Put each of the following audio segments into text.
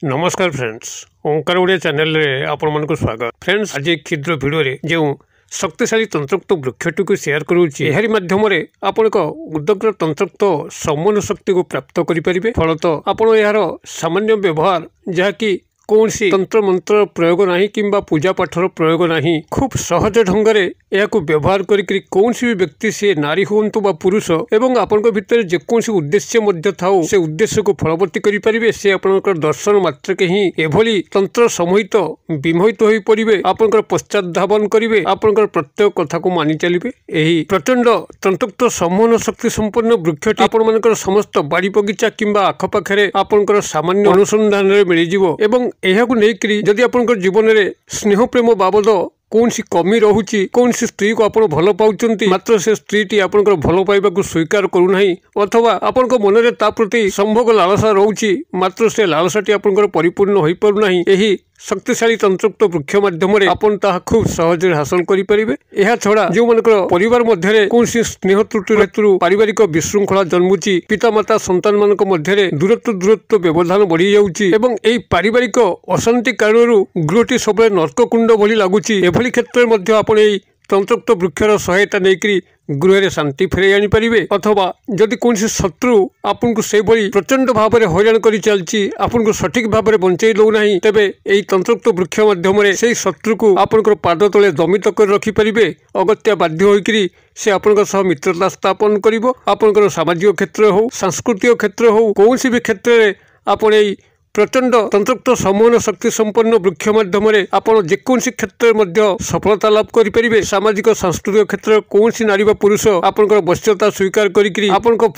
नमस्कार फ्रेंड्स, ओंकार ओडिया चैनल रे आपण मन को स्वागत। फ्रेंड्स, आज एक क्षुद्र वीडियो रे जो शक्तिशाली तंत्रोक्त वृक्षटी को शेयर करूची, एहरी माध्यम रे आपण को उद्ग्र तंत्रोक्त सम्मोहन शक्ति को प्राप्त करि परिबे। फलत आपण यार सामान्य व्यवहार जहाँकि कौन सी तंत्र मंत्र प्रयोग नहीं किंबा पूजा पाठर प्रयोग नहीं, खूब सहज ढंग से यह व्यवहार करी कौन सी भी व्यक्ति से नारी हुंतु बा पुरुष एवं आपण भीतर जेकोसी उद्देश्य मध्य थाउ से उद्देश्य को फलवती करि परिबे। से आपनकर दर्शन मात्र के ही एभली तंत्र समोहित विमोहित होई परिबे, आपनकर पश्चात धावन करिवे, आपनकर प्रत्येक कथा को मानि चलिबे। एही प्रचंड तंत्रोक्त सम्मोहन शक्ति संपन्न वृक्षटी आपण मानकर समस्त बाड़ी बगीचा किंबा आखपाखे आपनकर सामान्य अनुसंधान रे मिल जिवो एवं एहाकु नेकरी जदि आपनकर जीवन में स्नेह प्रेम बाबद कौन सी कमी रोची, कौन सी स्त्री को आप भल पाउचंती मात्र से स्त्रीटी आपनकर भल पाइबा को स्वीकार करू नहीं, अथवा आपन मन में ता प्रति संभोग लालसा रोची मात्र से लालसाटी आपनकर परिपूर्ण हो पारु नहीं। एही शक्तिशाली तंत्रोक्त वृक्ष माध्यम आपन ताहा खूब सहज हासिल करि परिबे। एहा छड़ा जो मनकर परिवार मध्य कौन सी स्नेह त्रुटि हेतु पारिवारिक विशृंखला जन्मुची, पितामाता संतान मानक मध्य दूरत्व व्यवधान बढ़ी जाउची एवं एई पारिवारिक अशांति कारणरू गृहटी सब नर्ककुंड भली लागुची। एभली क्षेत्र मध्य आपण एई तंत्रोक्त वृक्षर सहायता नेकरी गृह रे शांति फेरे आनी परिबे, अथवा जदि कौन शत्रु आपन को से भली प्रचंड भाव में हैरान करि चलची, आपन को सठिक भाव में बंचई दउ नाही, तेबे एई तंत्रोक्त वृक्ष माध्यम रे सेई शत्रु को आपनकर पाद तले दमित कर रखि परिबे। अगत्या बाध्य होइकरी से आपनकर सह मित्रता स्थापन करिवो। आपनकर सामाजिक क्षेत्र हो, सांस्कृतिक क्षेत्र हो, कौन सी भी क्षेत्र रे आपन एई प्रचंड तंत्रोक्त सम्मोहन शक्ति संपन्न वृक्ष माध्यम आपड़ जेकोसी क्षेत्र में सफलता लाभ करें। सामाजिक सांस्कृतिक क्षेत्र कौन सी नारी पुरुष आपंकर वश्यता स्वीकार करी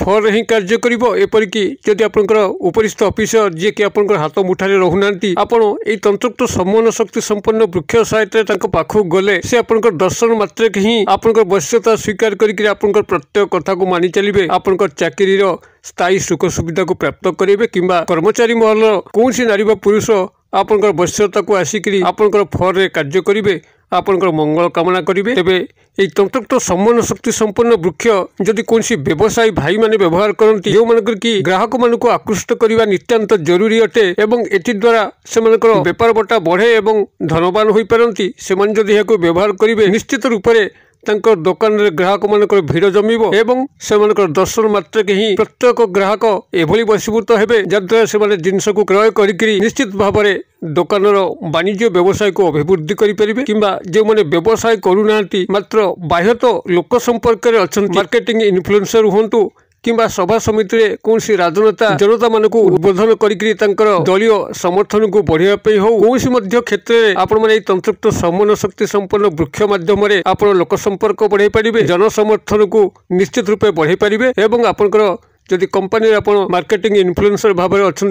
फल ही कार्य करपरिक जदि आपंकर उपरिस्थ अफिसर जी कि आपंकर हाथ मुठारे रहूना आपड़ ये तंत्रोक्त सम्मोहन शक्ति संपन्न वृक्ष सहायता पाखक गले से आपंकर दर्शन मात्र ही आपंकर वश्यता स्वीकार कर प्रत्येक कथा को मानि चलिए। आपंकर चाकरी स्थायी सुख सुविधा को प्राप्त करेंगे किंबा कर्मचारी महल कौन सी नारी पुरुष आपंकर वश्यता को आसिक आपंकर फल कार्य करेंगे, आपंकर मंगल कामना करेंगे। तेबे ये तंत्रोक्त सम्मोहन शक्ति संपन्न वृक्ष जदि कौन सी व्यवसायी भाई माने व्यवहार करती जो मानकर कि ग्राहक मान को आकृष्ट करने नितांत जरूरी अटे एवं एथि द्वारा से बेपार बटा बढ़े एवं धनवान हो पारती, से जदि व्यवहार करेंगे निश्चित रूप से तांकर दुकान रे ग्राहक मानकर भीड़ जमीबो एवं से दर्शन मात्र के ही प्रत्येक ग्राहक एभली वशीभूत हेबे जद्वारा से जिनस को क्रय करी निश्चित भाव में दुकान वाणिज्य व्यवसाय को अभिवृद्धि करें किंबा जो मैंने व्यवसाय करूना मात्र बाह्यत लोक संपर्क मार्केटिंग इन्फ्लुएंसर हुंतु किंबा सभा समिति रे कौन सी राजनेता जनता मान को उद्बोधन करी दलीय समर्थन को बढ़ाई हो कौन क्षेत्र में आपण मैंने तंत्रोक्त सम्मोहन शक्ति संपन्न वृक्ष माध्यम आप लोक संपर्क बढ़ाई पारे, जन समर्थन को निश्चित रूपे बढ़ाई पारे एवं आपंकर जदि कंपनी मार्केटिंग इन्फ्लुएंसर भाव में अच्छा,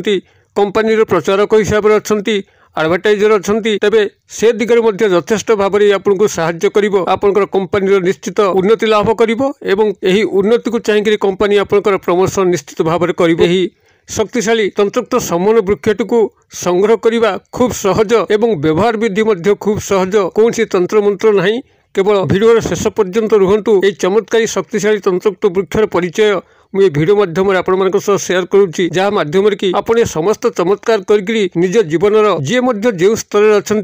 कंपनी प्रचारक हिसाब से अच्छा, एडवर्टाइजर अच्छा, तेबे से दिगरे मध्य यथेष्ट भाव में आपको साहाय्य करिवो, आपनकर कंपनी निश्चित उन्नति लाभ करिवो एवं एही उन्नति को चाहिए कंपनी आपनकर प्रमोशन निश्चित भाव में करिवो। एही शक्तिशाली तंत्रोक्त सम्मोहन वृक्षटी को संग्रह करने खूब सहज एवं व्यवहार विधि मध्य खूब सहज, कौन सी तंत्र मंत्र नहीं, केवल भिडियो शेष पर्यंत रुहतु। ये चमत्कारी शक्तिशाली तंत्रोक्त वृक्षर परिचय मुझे भिडियो माध्यम आपण शेयर करुच्ची, जहाँ माध्यम कि आपने समस्त चमत्कार करी निज जीवन जी जो स्तर अच्छा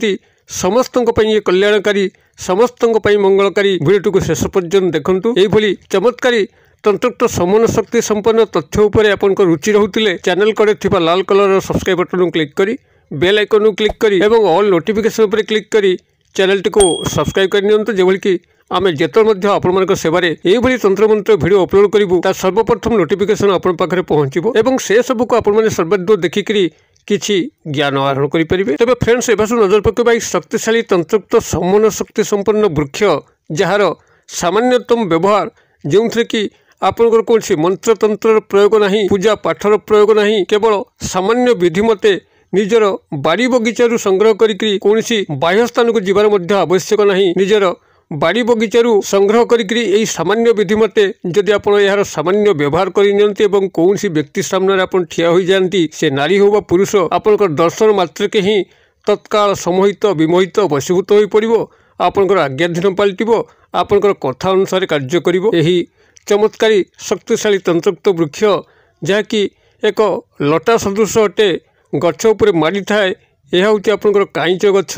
समस्त ये कल्याणकारी समस्त मंगलकारी भिडियो को शेष पर्यंत देखु। यही चमत्कारी तंत्रोक्त सम्मोहन शक्ति संपन्न तथ्य उपर आपन रुचि रोते चैनल कड़े थिबा लाल कलर सब्सक्राइब बटन क्लिक करी बेल आइकन क्लिक करी एवं ऑल नोटिफिकेशन पर क्लिक करी चैनल टी को सब्सक्राइब करनी जेभली कि आमे जेतल आपण सेवारे यही तंत्र मंत्र भिडियो अपलोड करूँ तार सर्वप्रथम नोटिफिकेशन आपण पाखे पहुँचो एवं से सबू को आपण सर्वाधिक देखिकी किछि ज्ञान आहरण करेंगे। तेज फ्रेंड्स एवं नजर पकड़ा शक्तिशाली तंत्रोक्त सम्मोहन शक्ति संपन्न वृक्ष जार सामान्यतम व्यवहार जो थे कि आपंकर कौन सी मंत्र तंत्र प्रयोग नहीं, पूजा पाठर प्रयोग नहीं, केवल सामान्य विधि मते निजर बाड़ी बगीचारू संग्रह करी कौन सी बाह्य स्थान को जीवार आवश्यक नहीं, निजर बाड़ी बगीचारू संग्रह करी सामान्य विधि मते जदि आप यार सामान्य व्यवहार करनी कौन सी व्यक्ति सामने आप ठिया हो जाती, से नारी हो पुरुष आपंकर दर्शन मात्र के ही तत्काल सम्मोहित विमोहित वशीभूत हो पड़ो, आपंकर आज्ञाधीन पलटिबो, आपंकर कथा अनुसार कार्य करिवो। एही चमत्कारी शक्तिशाली तंत्रोक्त वृक्ष जहाँकि एक लटा सदृश अटे गछ उपर माड़ी थाए। यह हूँ आपंकर काईच गछ।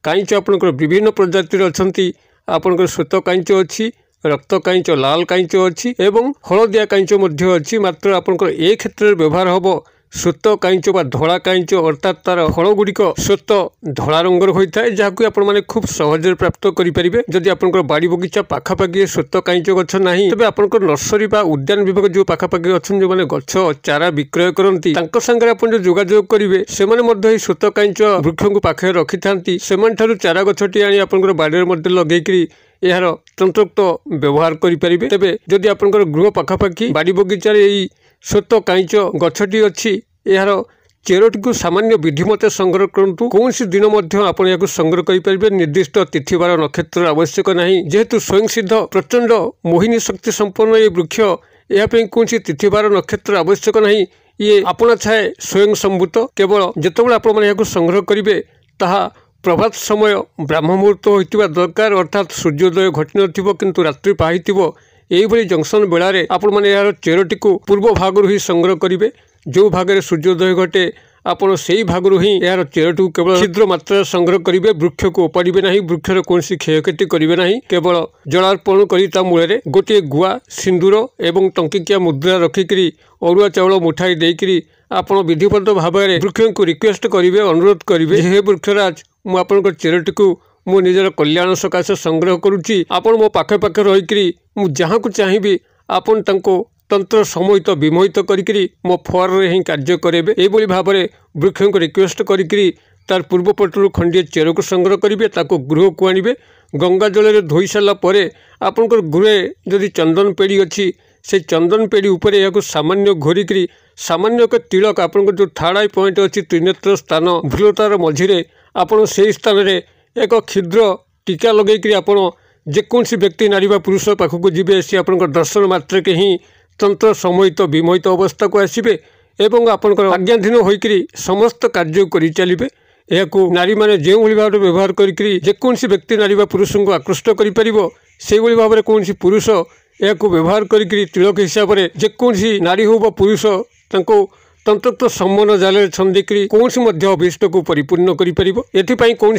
काईच आपंकर विभिन्न प्रजातिर अच्छी आपंकर श्वेत काईच अच्छी, रक्त काईच, लाल काईच अच्छी एवं हलदिया काईच अच्छी। मात्र आपंकर ए क्षेत्र में व्यवहार हम श्वेत काईच बा धड़ा काईच अर्थात तार फलगुड़िक श्वेत धड़ा रंगर होता है जहाँकि आपने खूब सहज प्राप्त करेंगे। जदि आपंकर बाड़ी बगीचा पाखापाखि श्वेत काईच गछ ना तेज आपंकर नर्सरी बा उद्यान विभाग जो पाखापाखि अच्छा जो मैंने गछ चारा विक्रय करती सागर आप जो जोगाजोग करेंगे से श्वेत काईच वृक्ष को पाखे रखि था से चारा गछटी आनी आपंकर बाड़ी में लगे यार तंत्रोक्त व्यवहार करेंगे। तेज जदि आपंकर गृह पाखापाखि बाड़ी बगीचार यही श्वेत काईच गछटी अच्छी यार चेरटी को सामान्य विधिमते संग्रह करूँ। कौन दिन आप संग्रह करेंगे। निर्दिष्ट तिथिवार नक्षत्र आवश्यक नहीं जेहेतु स्वयं सिद्ध प्रचंड मोहिनी शक्ति संपन्न ये वृक्ष यहाँ कौन तिथिवार नक्षत्र आवश्यक नहीं। ये अपना छाए स्वयं संभूत केवल जितेबाला आप संग्रह करेंगे ताहा प्रभात समय ब्राह्म मुहूर्त होता दरकार अर्थात सूर्योदय घटी न किंतु रात्रि पाई यही जंक्शन बेलारे आपण मैंने यार चेरटी को पूर्व भागरू ही संग्रह करेंगे। जो भागे सूर्योदय घटे आपड़ से भागरू ही यार चेरटी को केवल छिद्र मात्रा संग्रह करेंगे। वृक्ष को उपाड़े ना, वृक्षर कौन क्षयक्षति करेंगे ना, केवल जलार्पण कर मूल गोटे गुआ सिंदूर एवं टंकिकिया मुद्रा रखिकी अरुआ चाउल मुठाई देकर आप विधिवत भाव में वृक्ष को रिक्वेस्ट करेंगे, अनुरोध करेंगे हे वृक्षराज मु आपंकर चेरटी को मु निजर कल्याण सकाशे संग्रह करुच्ची। आपण मो पाखे पाखे रहीकि मु जहाँ को चाहिए आपन तांको तंत्र समोहित विमोहित करी मो फर ही कार्य करेंगे। यही भाव में वृक्ष को रिक्वेस्ट करी तार पूर्वपटू खंडे चेर को संग्रह करेंगे, ताको गृह को आणवे गंगा जल धोई सारापर आपंकर गृह जदि चंदन पेड़ी अच्छी से चंदन पेड़ी उपर या सामान्य घोरिकी सामान्य एक तिलक आपंकर जो थर्ड आई पॉइंट अच्छी त्रिनेत्र स्थान भ्रूलतार मझिरे आपड़ से स्थान में एक क्षुद्र टीका लगेकरी आपड़ जेकोसी व्यक्ति नारी बा पुरुष पाखक जीवे सी आपंकर दर्शन मात्रके ही तंत्र समोहित विमोहित अवस्था को आसबे एवं आपंकर आज्ञाधीन होकर समस्त कार्य कर चलिए। यह नारी मैंने जो भाव में व्यवहार करी जेकोसी व्यक्ति नारी बा पुरुष को आकृष्ट कर भाव में कौन पुरुष यह व्यवहार करी तिलक हिसाब से जेकोसी नारी हो पुरुष तंत्रोक्त सम्मान जाल छंदी कौन अभीष्ट को परिपूर्ण कर कौन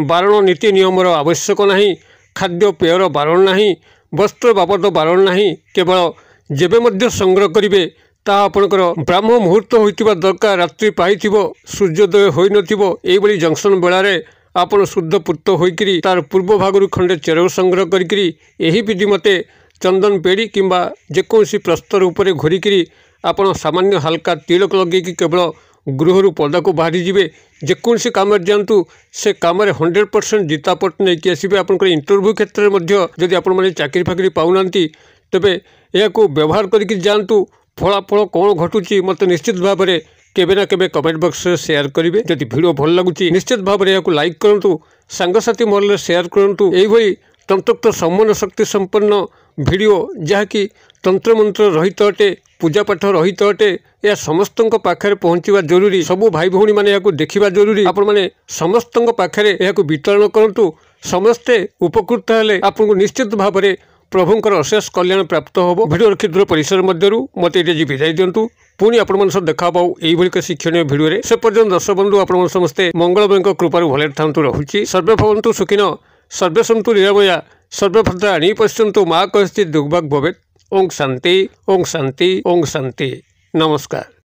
बारण नीति नियमर आवश्यक नहीं, खाद्य पेयर बारण नहीं, वस्त्र बाबद बारण नहीं, केवल जेबे संग्रह करेंगे ता आपणकर ब्राह्म मुहूर्त होता दरकार रात्रि पाई सूर्योदय हो नई जंक्शन बेलारे आपड़ शुद्ध पूत होकर तार पूर्व भागरू खंडे चेर संग्रह करी यही विधि मते चंदन पेड़ी किंबा जेकोसी प्रस्तर उपरे घोरिकी आपड़ सामान्य हल्का तिलक लगे केवल गृह पदा को बाहरी जाए जेकोसी काम जातु से कम 100% जितापट नहीं आसबे। आपंकर इंटरव्यू क्षेत्र में जदि आप चाकरी फाकरी पाऊना तेबे यह व्यवहार करके जातु फलाफल कौन घटुची मत निश्चित भाव में केबे ना केबे कमेंट बॉक्स में शेयर करेंगे। जदि वीडियो भल लगुच निश्चित भाव में यह लाइक करूँ, सांगसाथी महल शेयर करूँ। यही तंत्रोक्त सम्मान शक्ति संपन्न वीडियो जहाँकि तंत्र मंत्र रहित अटे, पूजा पाठ रहित अटे, यह समस्त पाखे पहुँचवा जरूरी। सबू भाई भौणी मैंने देखा जरूरी। आपण मैंने समस्त पाखे यह वितरण करूँ, समस्ते उपकृत हेले आपको निश्चित भाव में प्रभुंकर अशेष कल्याण प्राप्त होब। भिडियो क्षुद्र परिसर मध्य मत ये विदाय दिंतु। पुणी आपण देखा पाऊ यही शिक्षणीय भिडियो से पर्यटन दर्शक बंधु आपण समस्ते मंगलमय कृपार भले था रहुची। सर्वे भवन्तु सुखिन सर्वे सन्तु निरामया सर्वे भद्राणि पश्यन्तु मा कश्चित् दुर्भाग् भवेत्। ओं शांति ओं शांति ओं शांति। नमस्कार।